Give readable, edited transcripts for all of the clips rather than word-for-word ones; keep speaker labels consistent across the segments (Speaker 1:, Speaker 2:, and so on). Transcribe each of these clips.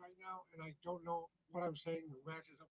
Speaker 1: right now, and I don't know what I'm saying matches up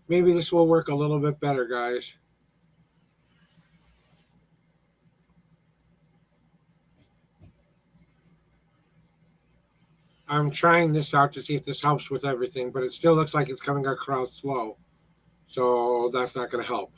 Speaker 1: Maybe this will work a little bit better, guys. I'm trying this out to see if this helps with everything, but it still looks like it's coming across slow. So that's not going to help.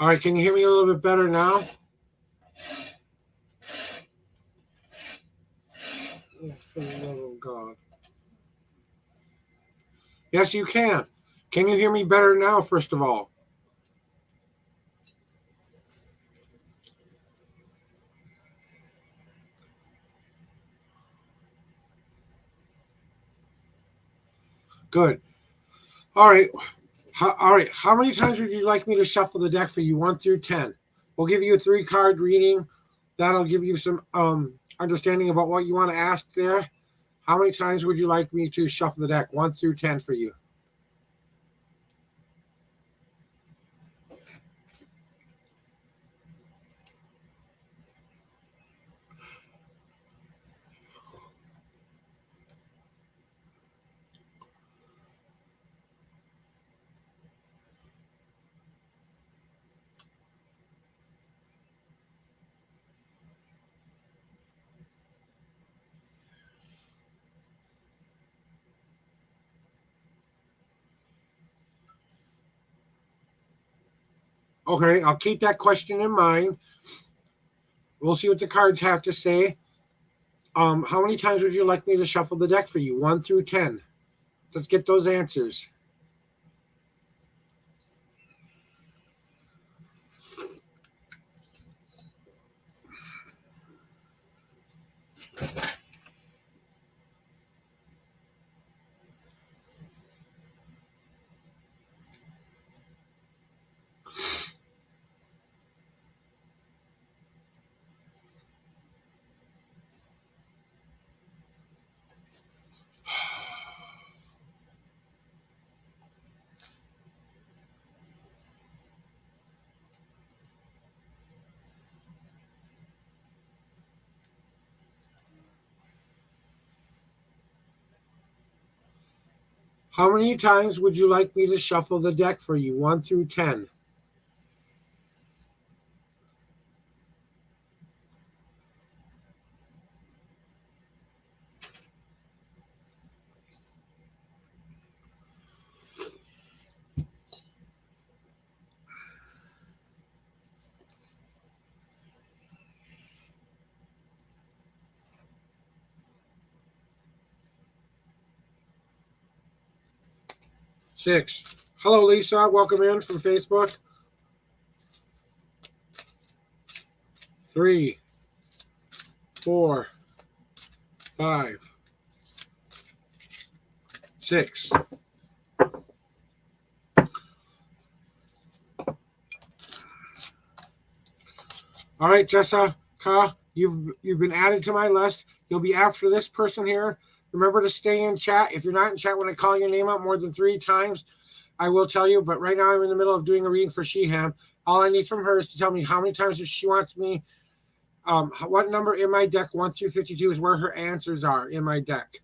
Speaker 1: All right, can you hear me a little bit better now? Oh, for the love of God. Yes, you can. Can you hear me better now, first of all? Good. All right. All right. How many times would you like me to shuffle the deck for you, 1 through 10? We'll give you a 3-card reading. That'll give you some understanding about what you want to ask there. How many times would you like me to shuffle the deck, 1 through 10 for you? Okay, I'll keep that question in mind. We'll see what the cards have to say. How many times would you like me to shuffle the deck for you, 1 through 10? Let's get those answers. How many times would you like me to shuffle the deck for you, 1 through 10? Six. Hello, Lisa. Welcome in from Facebook. 3, 4, 5, 6. All right, Jessica, you've been added to my list. You'll be after this person here. Remember to stay in chat. If you're not in chat when I call your name out more than 3 times, I will tell you. But right now I'm in the middle of doing a reading for Sheham. All I need from her is to tell me how many times she wants me. What number in my deck, 1 through 52, is where her answers are in my deck.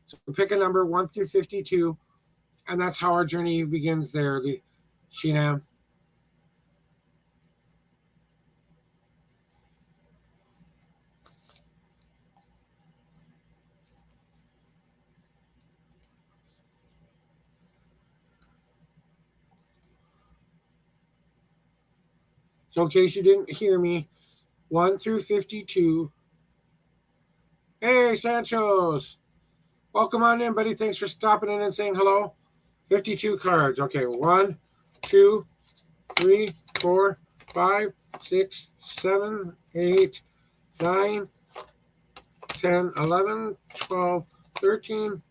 Speaker 1: So pick a number, 1 through 52, and that's how our journey begins there, Sheham. So in case you didn't hear me, 1 through 52. Hey, Sanchos. Welcome on in, buddy. Thanks for stopping in and saying hello. 52 cards. Okay, 1, 2, 3, 4, 5, 6, 7, 8, 9, 10, 11, 12, 13,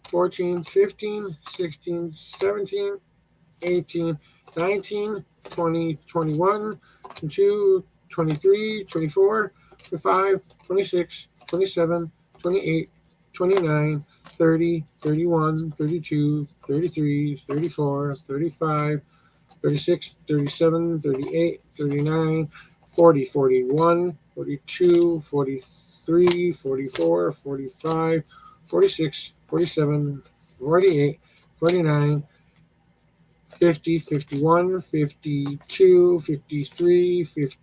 Speaker 1: 14, 15, 16, 17, 18, 19, 20, 21, 22, 23, 24, 25, 26, 27, 28, 29, 30, 31, 32, 33, 34, 35, 36, 37, 38, 39, 40, 41, 42, 43, 44, 45, 46, 47, 48, 49, 50, 51, 52, 53, 50.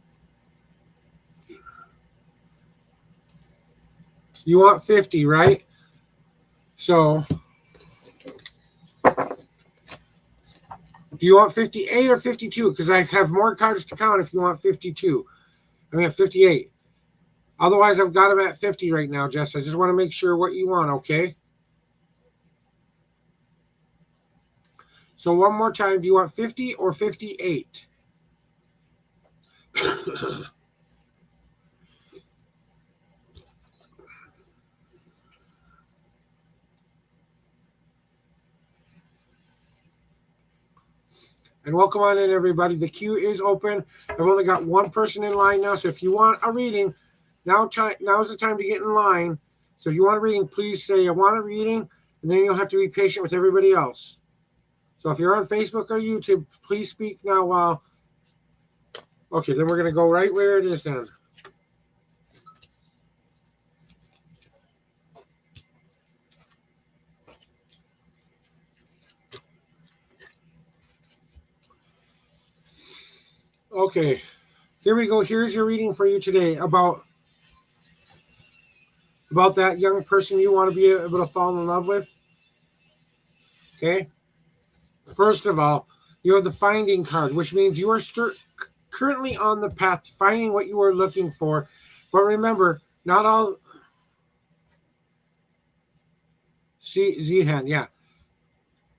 Speaker 1: You want 50, right? So Do you want 58 or 52? Because I have more cards to count if you want 52. I mean, 58. Otherwise, I've got them at 50 right now, Jess. I just want to make sure what you want, okay? So one more time, do you want 50 or 58? And welcome on in, everybody. The queue is open. I've only got one person in line now, so if you want a reading, now is the time to get in line. So if you want a reading, please say I want a reading, and then you'll have to be patient with everybody else. So if you're on Facebook or YouTube, please speak now while... Okay, then we're going to go right where it is then. Okay, here we go. Here's your reading for you today about that young person you want to be able to fall in love with. Okay. First of all, you have the finding card, which means you are currently on the path to finding what you are looking for. But remember, not all... Zihan, yeah.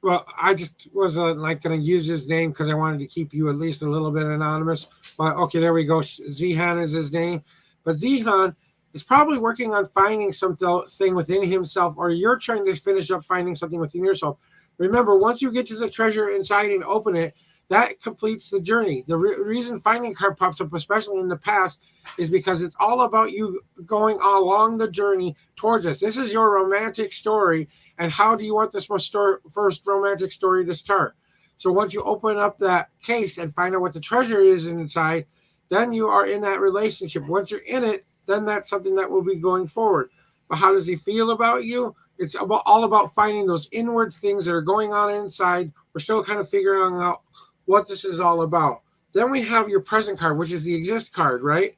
Speaker 1: Well, I just wasn't like going to use his name because I wanted to keep you at least a little bit anonymous. But okay, there we go. Zihan is his name. But Zihan is probably working on finding something within himself, or you're trying to finish up finding something within yourself. Remember, once you get to the treasure inside and open it, that completes the journey. The reason finding card pops up, especially in the past, is because it's all about you going along the journey towards us. This is your romantic story, and how do you want this first romantic story to start? So once you open up that case and find out what the treasure is inside, then you are in that relationship. Once you're in it, then that's something that will be going forward. But how does he feel about you? It's all about finding those inward things that are going on inside. We're still kind of figuring out what this is all about. Then we have your present card, which is the exist card, right?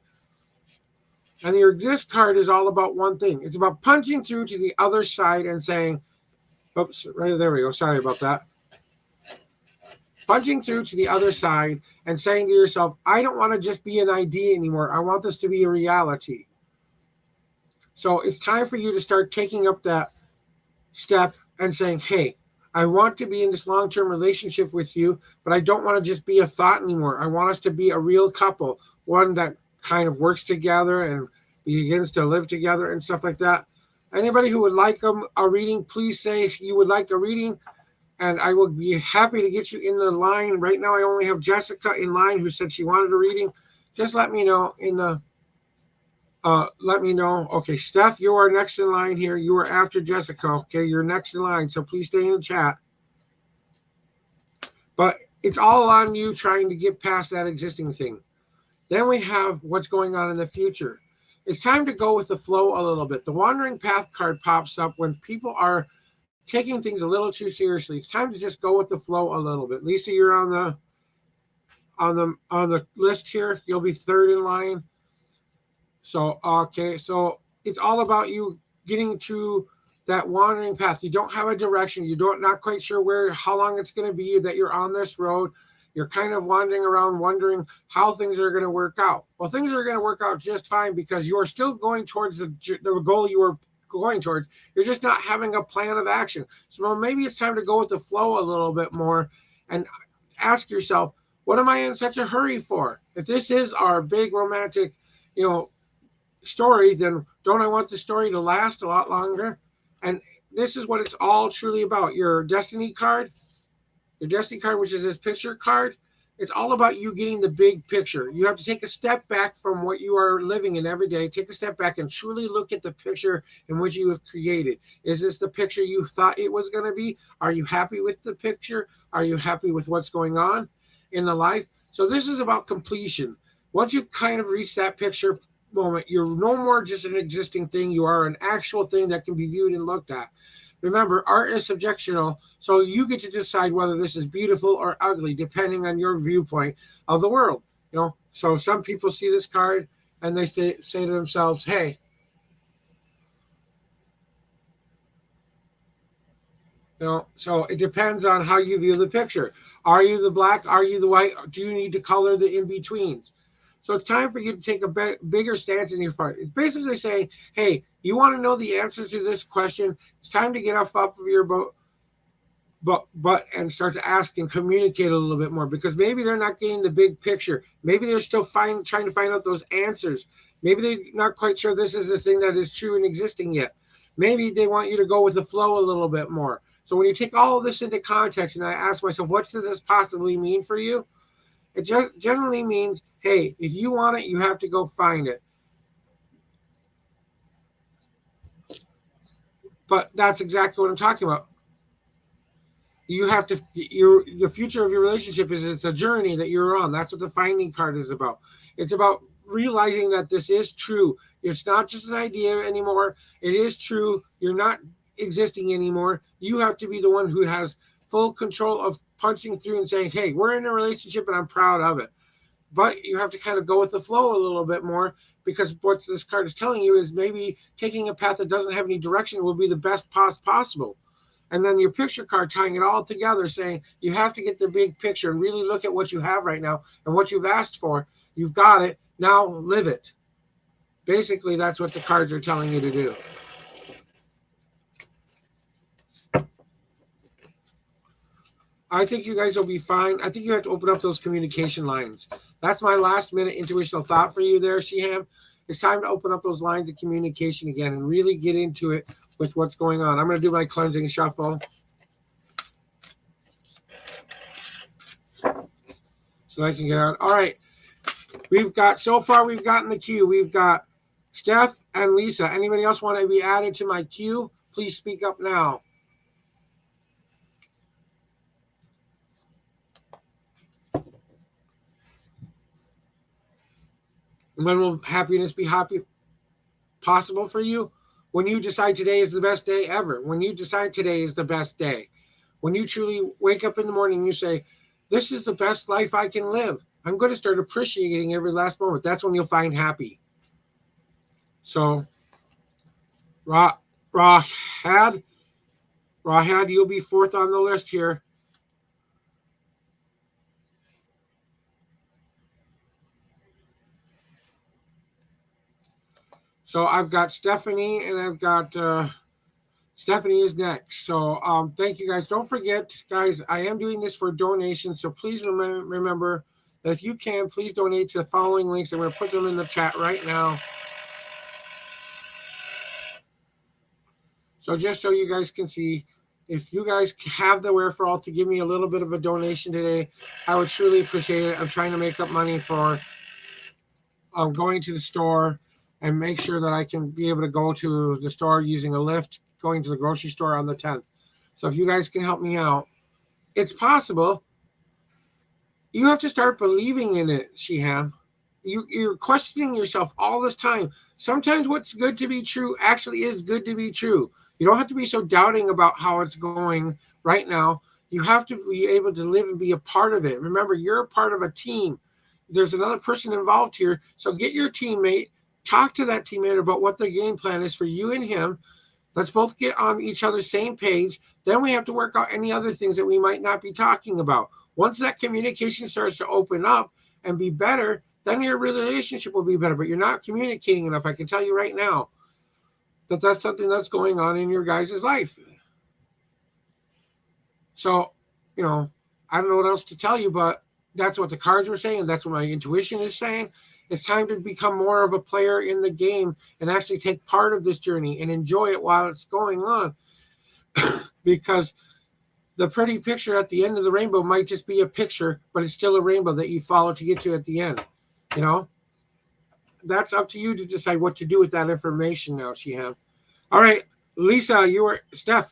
Speaker 1: And your exist card is all about one thing. It's about punching through to the other side and saying, oops, right there we go. Sorry about that. Punching through to the other side and saying to yourself, I don't want to just be an idea anymore. I want this to be a reality. So it's time for you to start taking up that step and saying, hey, I want to be in this long-term relationship with you, but I don't want to just be a thought anymore. I want us to be a real couple, one that kind of works together and begins to live together and stuff like that. Anybody who would like a reading, please say you would like a reading, and I will be happy to get you in the line. Right now, I only have Jessica in line who said she wanted a reading. Just let me know in the... let me know. Okay, Steph, you are next in line here. You are after Jessica. Okay, you're next in line, so please stay in the chat. But it's all on you trying to get past that existing thing. Then we have what's going on in the future. It's time to go with the flow a little bit. The Wandering Path card pops up when people are taking things a little too seriously. It's time to just go with the flow a little bit. Lisa, you're on the list here. You'll be third in line. So, okay, so it's all about you getting to that wandering path. You don't have a direction. Not quite sure how long it's going to be that you're on this road. You're kind of wandering around wondering how things are going to work out. Well, things are going to work out just fine because you are still going towards the goal you were going towards. You're just not having a plan of action. So maybe it's time to go with the flow a little bit more and ask yourself, what am I in such a hurry for? If this is our big romantic, story, then don't I want the story to last a lot longer? And this is what it's all truly about. Your destiny card, which is this picture card, it's all about you getting the big picture. You have to take a step back from what you are living in every day. Take a step back and truly look at the picture in which you have created. Is this the picture you thought it was going to be? Are you happy with the picture? Are you happy with what's going on in the life? So this is about completion. Once you've kind of reached that picture moment, you're no more just an existing thing. You are an actual thing that can be viewed and looked at. Remember, art is subjectional, so you get to decide whether this is beautiful or ugly depending on your viewpoint of the world. So some people see this card and they say to themselves, hey, So it depends on how you view the picture. Are you the black? Are you the white? Do you need to color the in betweens? So it's time for you to take a bigger stance in your fight. It's basically saying, hey, you want to know the answer to this question? It's time to get off of your boat, but and start to ask and communicate a little bit more, because maybe they're not getting the big picture. Maybe they're still trying to find out those answers. Maybe they're not quite sure this is the thing that is true and existing yet. Maybe they want you to go with the flow a little bit more. So when you take all of this into context, and I ask myself, what does this possibly mean for you? It just generally means, hey, if you want it, you have to go find it. But that's exactly what I'm talking about. You have to, the future of your relationship is, it's a journey that you're on. That's what the finding part is about. It's about realizing that this is true. It's not just an idea anymore. It is true. You're not existing anymore. You have to be the one who has full control of punching through and saying, hey, we're in a relationship and I'm proud of it. But you have to kind of go with the flow a little bit more, because what this card is telling you is maybe taking a path that doesn't have any direction will be the best path possible. And then your picture card tying it all together, saying you have to get the big picture and really look at what you have right now and what you've asked for. You've got it. Now live it. Basically, that's what the cards are telling you to do. I think you guys will be fine. I think you have to open up those communication lines. That's my last minute intuitional thought for you there, Shiham. It's time to open up those lines of communication again and really get into it with what's going on. I'm going to do my cleansing shuffle so I can get out. All right. So far we've gotten the queue. We've got Steph and Lisa. Anybody else want to be added to my queue? Please speak up now. When will happiness be possible for you? When you decide today is the best day ever. When you decide today is the best day. When you truly wake up in the morning and you say, this is the best life I can live. I'm going to start appreciating every last moment. That's when you'll find happy. So, Rahad, you'll be fourth on the list here. So I've got Stephanie, and I've got Stephanie is next. So thank you guys. Don't forget, guys, I am doing this for donations. So please remember that if you can, please donate to the following links. I'm going to put them in the chat right now. So just so you guys can see, if you guys have the wherewithal to give me a little bit of a donation today, I would truly appreciate it. I'm trying to make up money for going to the store and make sure that I can be able to go to the store using a Lyft, going to the grocery store on the 10th. So if you guys can help me out, it's possible. You have to start believing in it, Shiham. You're questioning yourself all this time. Sometimes what's good to be true actually is good to be true. You don't have to be so doubting about how it's going right now. You have to be able to live and be a part of it. Remember, you're a part of a team. There's another person involved here. So get your teammate, talk to that teammate about what the game plan is for you and him. Let's both get on each other's same page. Then we have to work out any other things that we might not be talking about. Once that communication starts to open up and be better, then your relationship will be better. But you're not communicating enough. I can tell you right now that that's something that's going on in your guys' life. So, I don't know what else to tell you, but that's what the cards were saying. That's what my intuition is saying. It's time to become more of a player in the game and actually take part of this journey and enjoy it while it's going on. Because the pretty picture at the end of the rainbow might just be a picture, but it's still a rainbow that you follow to get to at the end. That's up to you to decide what to do with that information now, Shiham. All right, Lisa, Steph,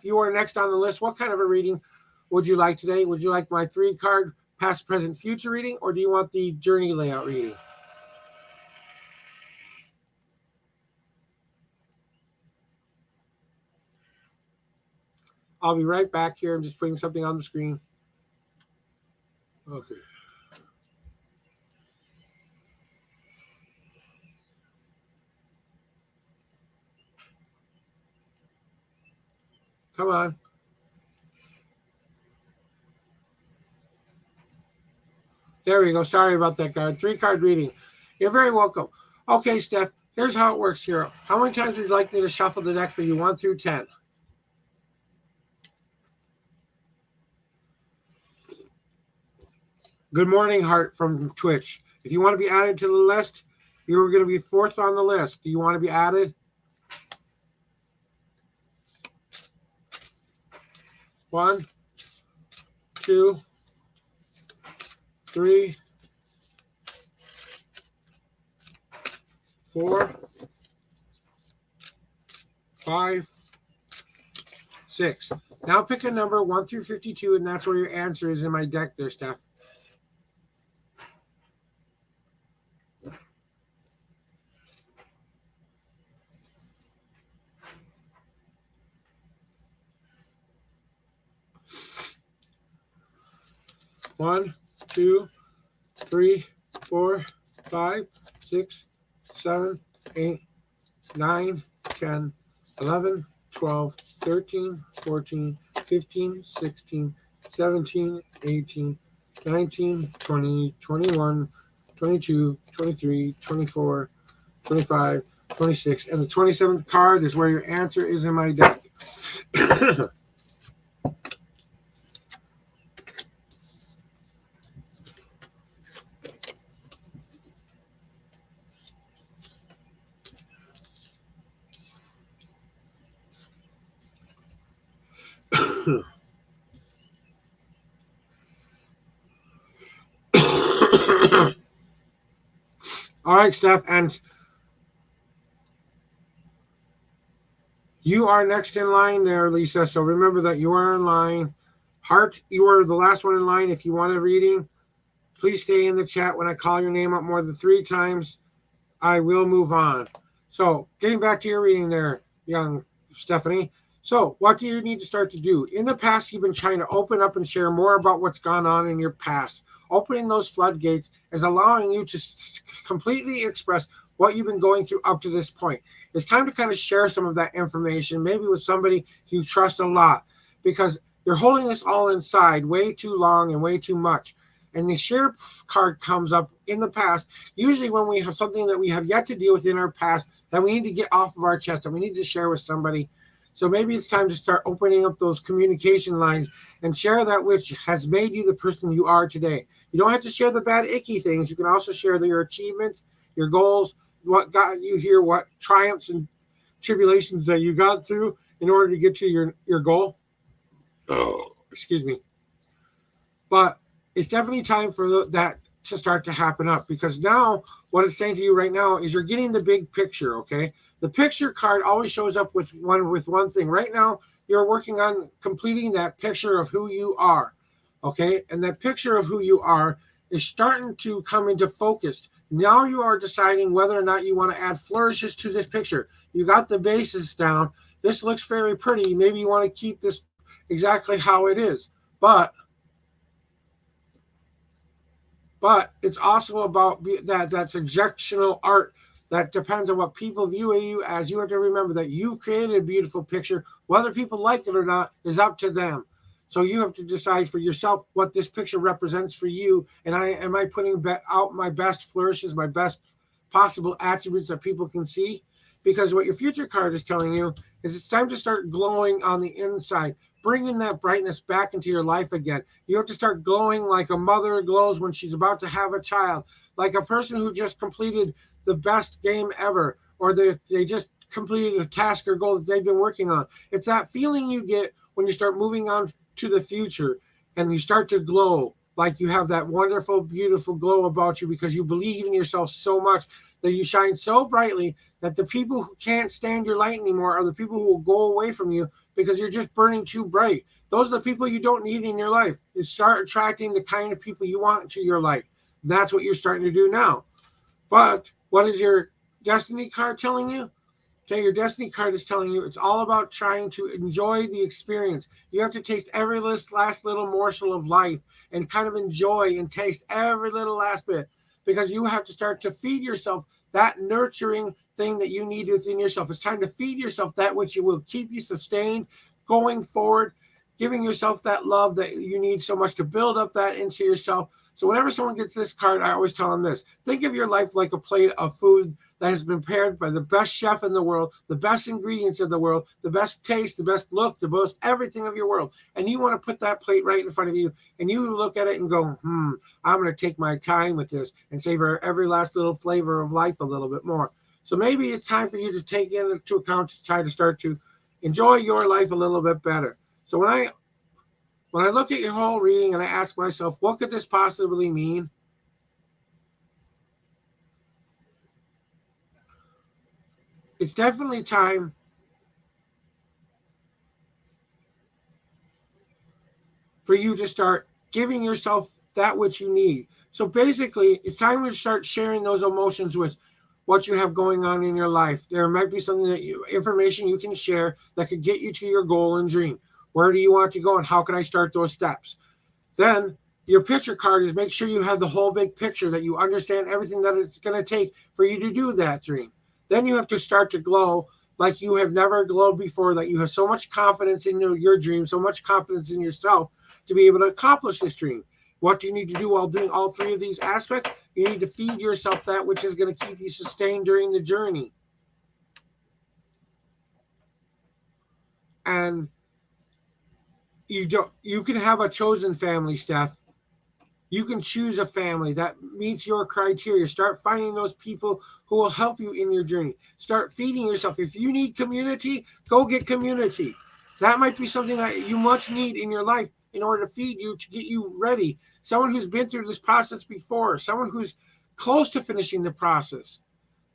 Speaker 1: you are next on the list. What kind of a reading would you like today? Would you like my 3-card past, present, future reading, or do you want the journey layout reading? I'll be right back here. I'm just putting something on the screen. Okay. Come on. There we go. Sorry about that card. 3-card reading. You're very welcome. Okay, Steph, here's how it works here. How many times would you like me to shuffle the deck for you? 1 through 10. Good morning, Heart from Twitch. If you want to be added to the list, you're going to be 4th on the list. Do you want to be added? 1, 2, 3, 4, 5, 6. Now pick a number 1 through 52, and that's where your answer is in my deck there, Steph. One, 2, 3, 4, 5, 6, 7, 8, 9, 10, 11, 12, 13, 14, 15, 16, 17, 18, 19, 20, 21, 22, 23, 24, 25, 26. And the 27th card is where your answer is in my deck. All right, Steph, and you are next in line there, Lisa. So remember that you are in line. Heart, you are the last one in line. If you want a reading, please stay in the chat. When I call your name up more than 3 times, I will move on. So getting back to your reading there, young Stephanie. So what do you need to start to do? In the past, you've been trying to open up and share more about what's gone on in your past. Opening those floodgates is allowing you to completely express what you've been going through up to this point. It's time to kind of share some of that information, maybe with somebody you trust a lot, because you're holding this all inside way too long and way too much. And the share card comes up in the past, usually when we have something that we have yet to deal with in our past that we need to get off of our chest and we need to share with somebody. So maybe it's time to start opening up those communication lines and share that which has made you the person you are today. You don't have to share the bad, icky things. You can also share your achievements, your goals, what got you here, what triumphs and tribulations that you got through in order to get to your goal. Oh, excuse me. But it's definitely time for that to start to happen up, because now what it's saying to you right now is you're getting the big picture, okay? The picture card always shows up with one thing. Right now, you're working on completing that picture of who you are, okay? And that picture of who you are is starting to come into focus. Now you are deciding whether or not you want to add flourishes to this picture. You got the basis down. This looks very pretty. Maybe you want to keep this exactly how it is. But it's also about that's suggestional art that depends on what people view you as. You have to remember that you've created a beautiful picture. Whether people like it or not is up to them. So you have to decide for yourself what this picture represents for you. And am I putting out my best flourishes, my best possible attributes that people can see? Because what your future card is telling you is it's time to start glowing on the inside, bringing that brightness back into your life again. You have to start glowing like a mother glows when she's about to have a child, like a person who just completed the best game ever, or they just completed a task or goal that they've been working on. It's that feeling you get when you start moving on to the future and you start to glow, like you have that wonderful, beautiful glow about you because you believe in yourself so much that you shine so brightly that the people who can't stand your light anymore are the people who will go away from you because you're just burning too bright. Those are the people you don't need in your life. You start attracting the kind of people you want to your life. That's what you're starting to do now. But what is your destiny card telling you? Okay, your destiny card is telling you it's all about trying to enjoy the experience. You have to taste every last little morsel of life and kind of enjoy and taste every little last bit, because you have to start to feed yourself that nurturing thing that you need within yourself. It's time to feed yourself that which will keep you sustained, going forward, giving yourself that love that you need so much to build up that into yourself. So whenever someone gets this card, I always tell them this: think of your life like a plate of food that has been prepared by the best chef in the world, the best ingredients of the world, the best taste, the best look, the best everything of your world. And you want to put that plate right in front of you, and you look at it and go, I'm going to take my time with this and savor every last little flavor of life a little bit more. So maybe it's time for you to take into account to try to start to enjoy your life a little bit better. So when I look at your whole reading and I ask myself, what could this possibly mean? It's definitely time for you to start giving yourself that which you need. So basically, it's time to start sharing those emotions with what you have going on in your life. There might be something information you can share that could get you to your goal and dream. Where do you want to go and how can I start those steps? Then your picture card is make sure you have the whole big picture, that you understand everything that it's going to take for you to do that dream. Then you have to start to glow like you have never glowed before, that you have so much confidence in your dream, so much confidence in yourself to be able to accomplish this dream. What do you need to do while doing all three of these aspects? You need to feed yourself that which is going to keep you sustained during the journey. And you can have a chosen family, Steph. You can choose a family that meets your criteria. Start finding those people who will help you in your journey. Start feeding yourself. If you need community, go get community. That might be something that you much need in your life in order to feed you, to get you ready. Someone who's been through this process before, someone who's close to finishing the process.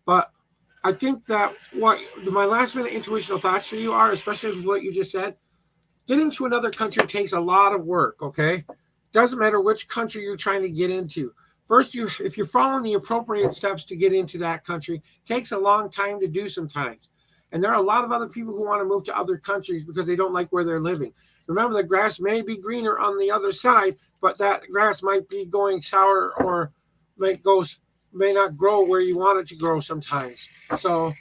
Speaker 1: But I think that what my last minute intuitional thoughts for you are, especially with what you just said, getting to another country takes a lot of work, okay? Doesn't matter which country you're trying to get into. First, if you're following the appropriate steps to get into that country, takes a long time to do sometimes. And there are a lot of other people who want to move to other countries because they don't like where they're living. Remember, the grass may be greener on the other side, but that grass might be going sour or may not grow where you want it to grow sometimes. So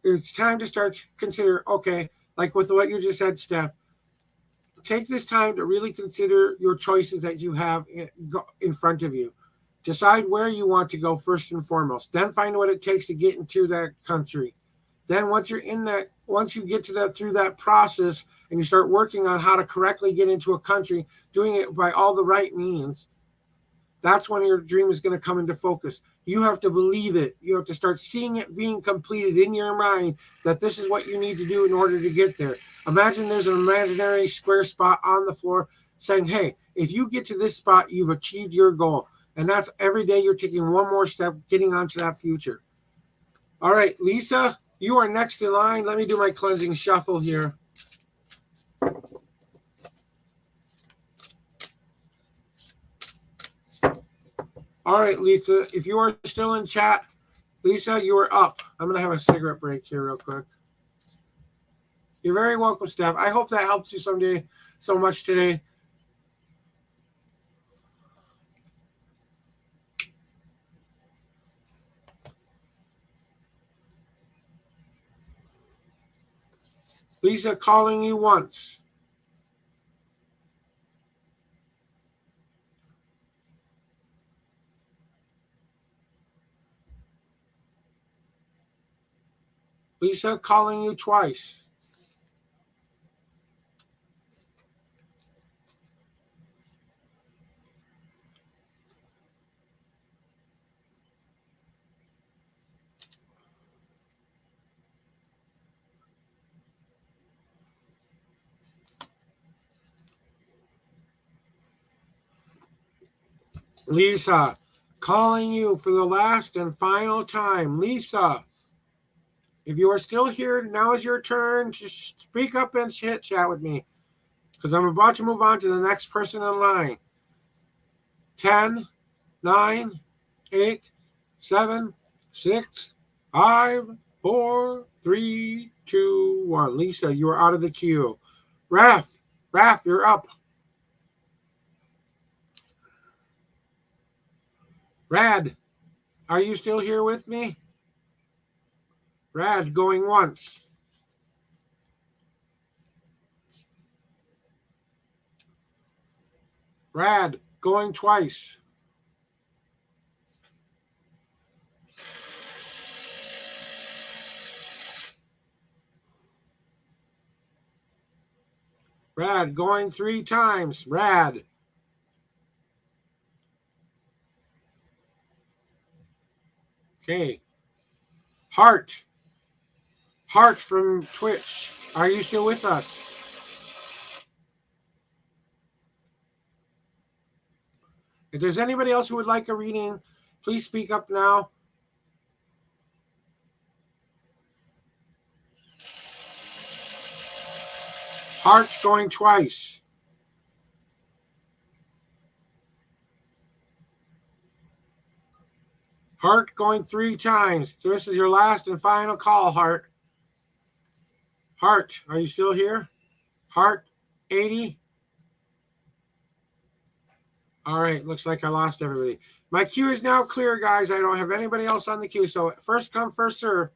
Speaker 1: it's time to start to consider, okay, like with what you just said, Steph, take this time to really consider your choices that you have in front of you. Decide where you want to go first and foremost. Then find what it takes to get into that country. Then once you get to that through that process and you start working on how to correctly get into a country, doing it by all the right means, that's when your dream is going to come into focus. You have to believe it. You have to start seeing it being completed in your mind, that this is what you need to do in order to get there. Imagine there's an imaginary square spot on the floor saying, hey, if you get to this spot, you've achieved your goal. And that's every day you're taking one more step, getting onto that future. All right, Lisa, you are next in line. Let me do my cleansing shuffle here. All right, Lisa, if you are still in chat, Lisa, you are up. I'm going to have a cigarette break here real quick. You're very welcome, Steph. I hope that helps you someday so much today. Lisa, calling you once. Lisa, calling you twice. Lisa, calling you for the last and final time. Lisa, if you are still here, now is your turn to speak up and chit chat with me, because I'm about to move on to the next person in line. 10, 9, 8, 7, 6, 5, 4, 3, 2, 1. Lisa, you are out of the queue. Raph, you're up. Rad, are you still here with me? Rad, going once. Rad, going twice. Rad, going 3 times. Rad. Okay. Heart. Heart from Twitch. Are you still with us? If there's anybody else who would like a reading, please speak up now. Heart going twice. Heart going 3 times. This is your last and final call, Heart. Heart, are you still here? Heart, 80. All right, looks like I lost everybody. My queue is now clear, guys. I don't have anybody else on the queue. So first come, first serve.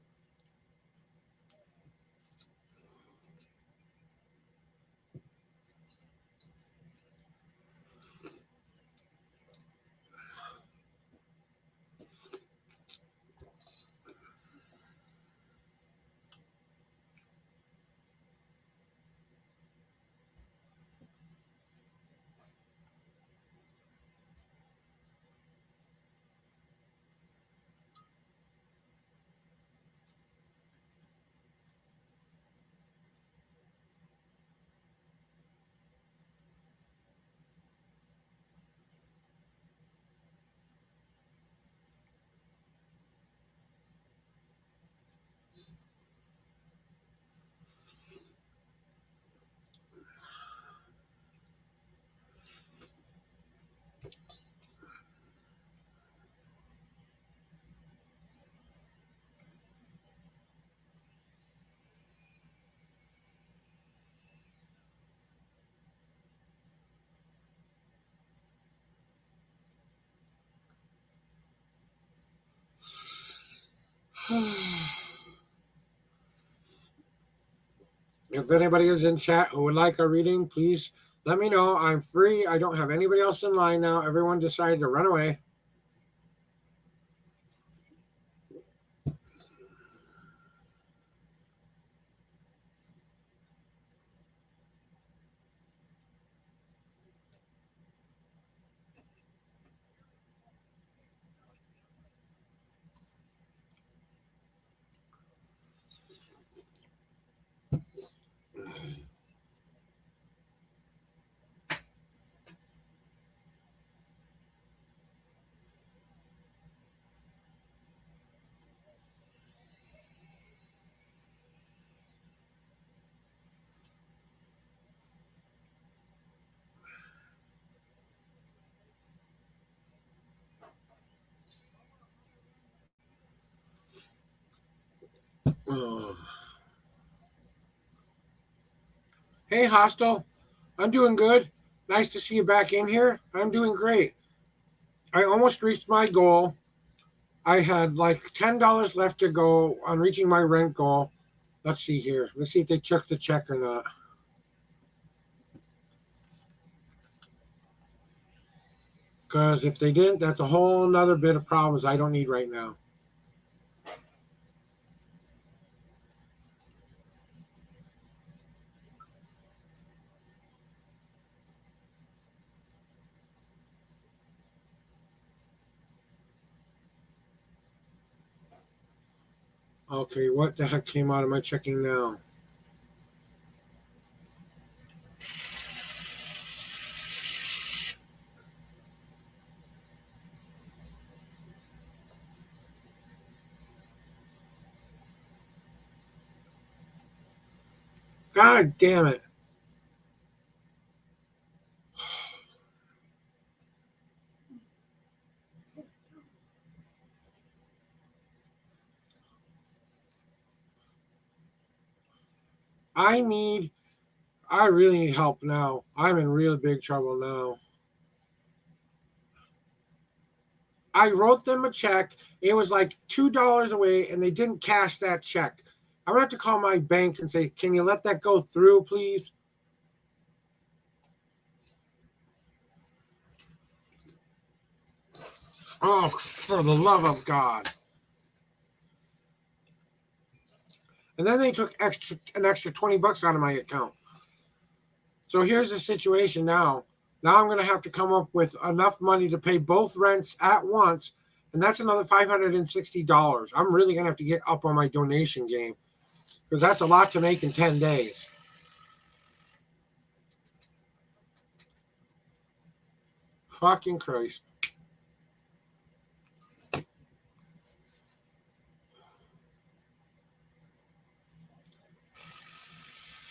Speaker 1: If anybody is in chat who would like a reading, please let me know. I'm free. I don't have anybody else in line now. Everyone decided to run away. Hey, Hostel. I'm doing good. Nice to see you back in here. I'm doing great. I almost reached my goal. I had like $10 left to go on reaching my rent goal. Let's see here. Let's see if they took the check or not. Because if they didn't, that's a whole nother bit of problems I don't need right now. Okay, what the heck came out of my checking now? God damn it. I really need help now. I'm in real big trouble now. I wrote them a check. It was like $2 away, and they didn't cash that check. I'm gonna have to call my bank and say, "Can you let that go through, please?" Oh, for the love of God! And then they took an extra $20 out of my account. So here's the situation now. Now I'm going to have to come up with enough money to pay both rents at once, and that's another $560. I'm really going to have to get up on my donation game because that's a lot to make in 10 days. Fucking Christ.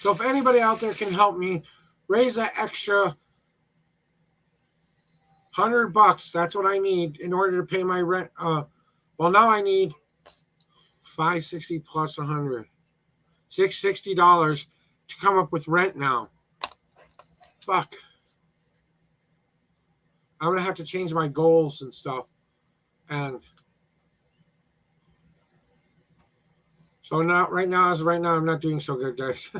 Speaker 1: So if anybody out there can help me raise that extra $100, that's what I need in order to pay my rent. Well, now I need $560 plus $100, $660 to come up with rent now. Fuck. I'm gonna have to change my goals and stuff, and so now, right now, as of right now, I'm not doing so good, guys.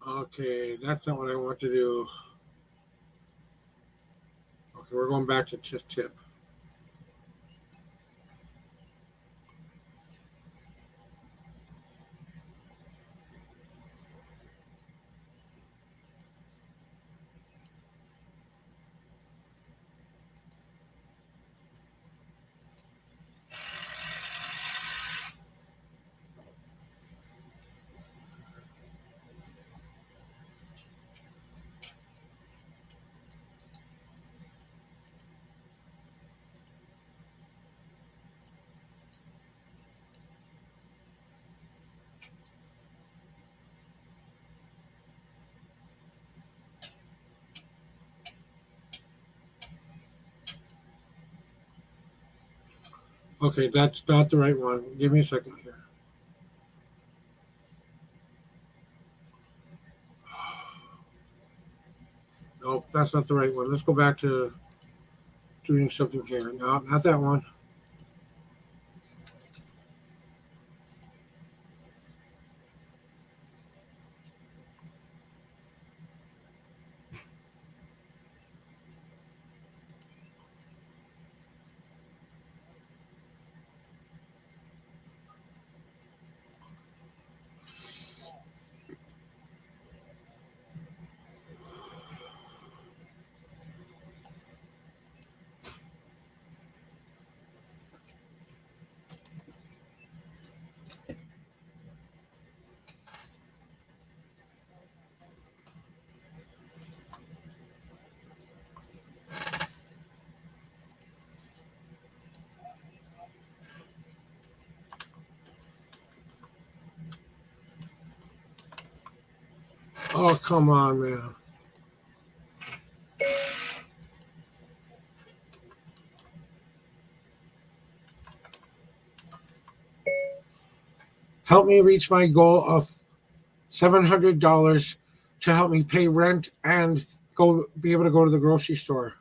Speaker 1: Okay, that's not what I want to do. Okay, we're going back to tip. Okay, that's not the right one. Give me a second here. Oh, that's not the right one. Let's go back to doing something here. No, not that one. Oh, come on, man. Help me reach my goal of $700 to help me pay rent and go be able to go to the grocery store.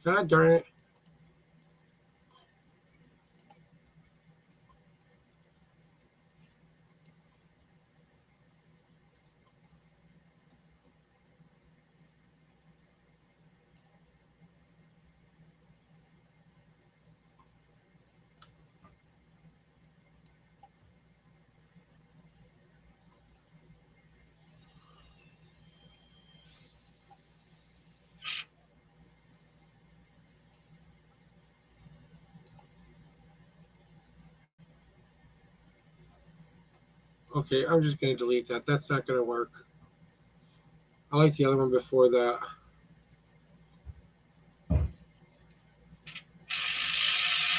Speaker 1: God darn it. Okay, I'm just going to delete that. That's not going to work. I like the other one before that.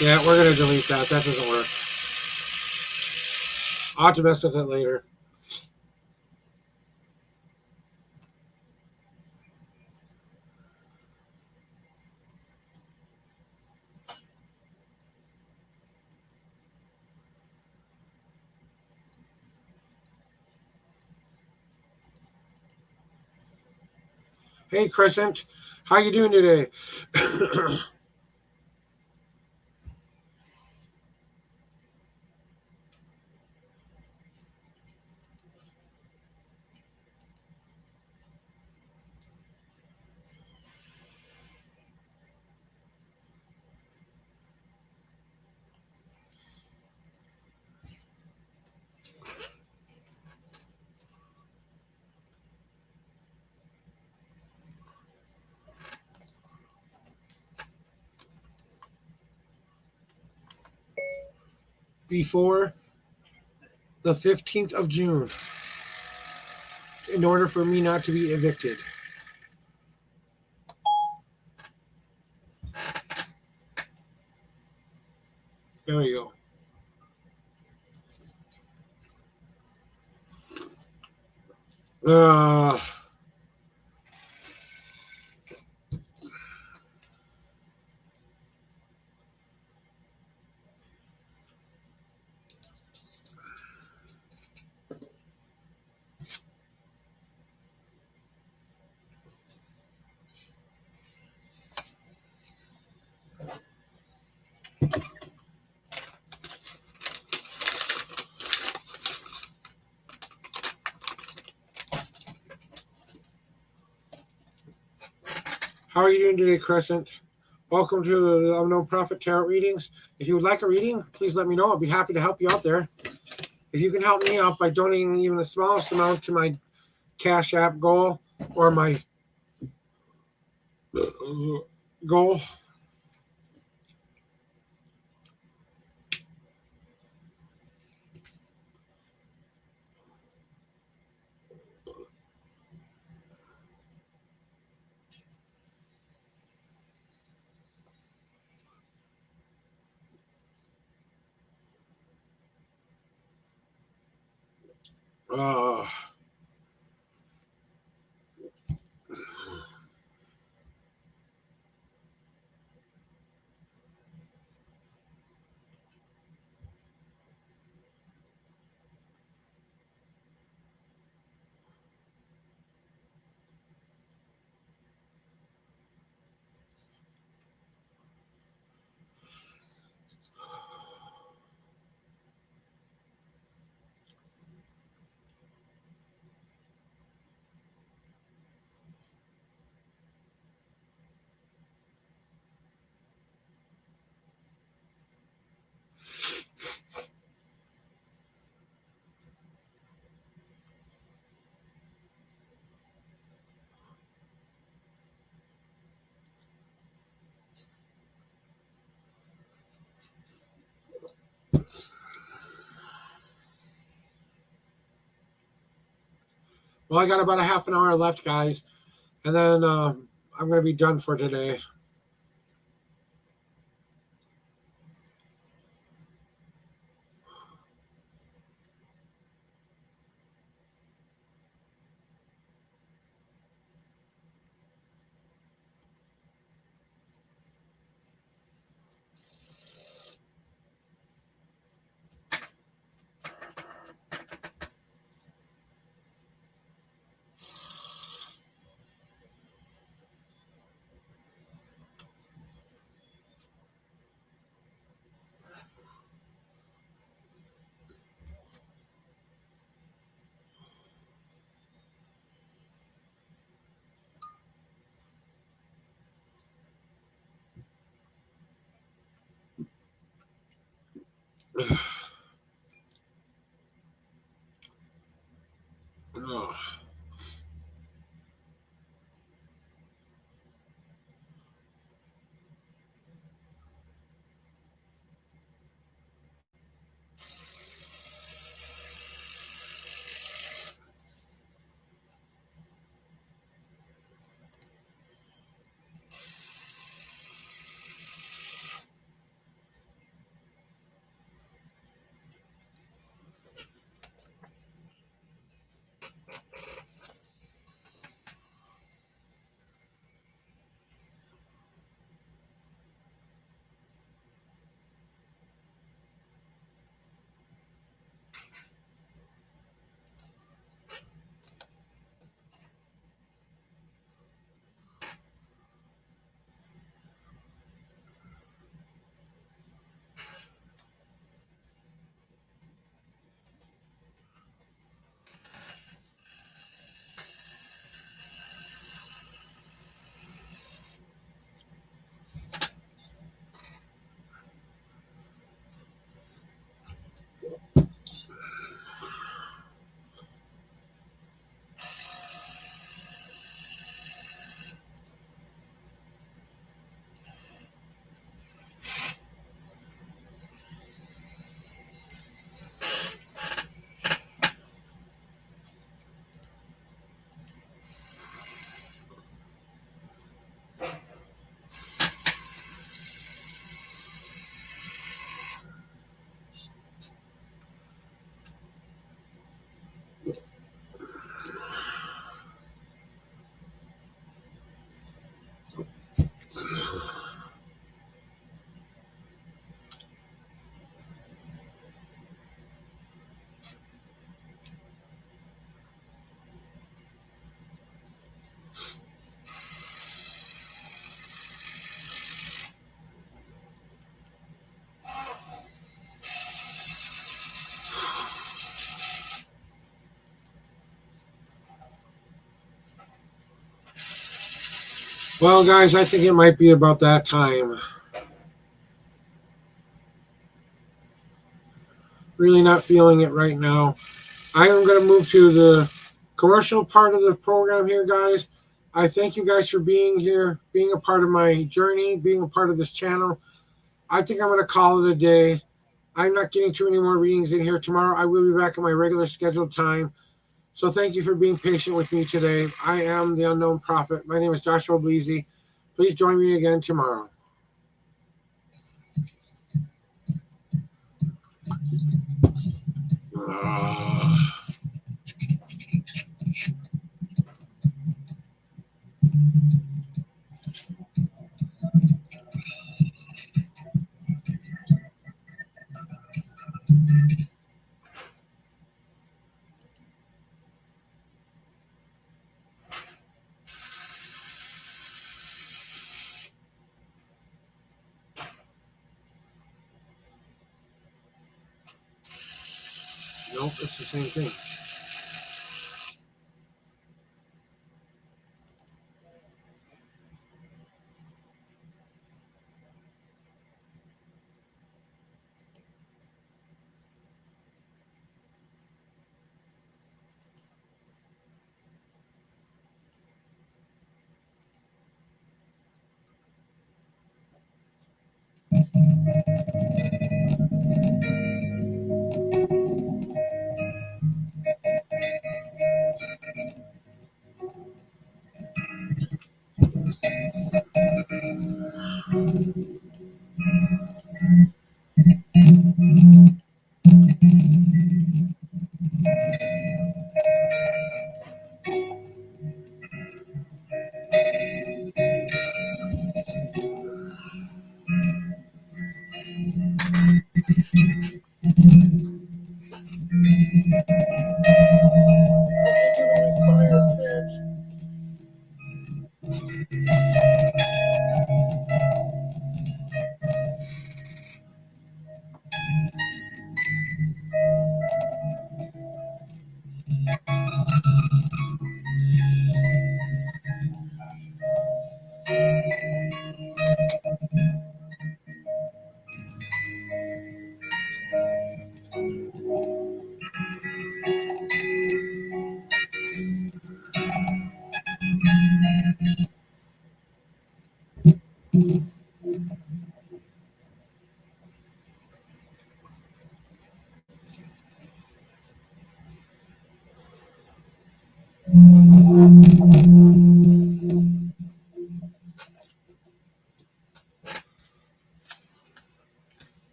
Speaker 1: Yeah, we're going to delete that. That doesn't work. I'll have to mess with it later. Hey, Crescent. How you doing today? Before the 15th of June, in order for me not to be evicted. There we go. Uh, how are you doing today, Crescent? Welcome to the Unknown Prophet Tarot readings. If you would like a reading, please let me know. I'll be happy to help you out there. If you can help me out by donating even the smallest amount to my Cash App goal or my goal. Uh, well, I got about a half an hour left, guys, and then I'm going to be done for today. Well, guys, I think it might be about that time. Really not feeling it right now. I am going to move to the commercial part of the program here, guys. I thank you guys for being here, being a part of my journey, being a part of this channel. I think I'm going to call it a day. I'm not getting too many more readings in here. Tomorrow I will be back at my regular scheduled time. So thank you for being patient with me today. I am the Unknown Prophet. My name is Joshua Bleasy. Please join me again tomorrow. Nope, it's the same thing.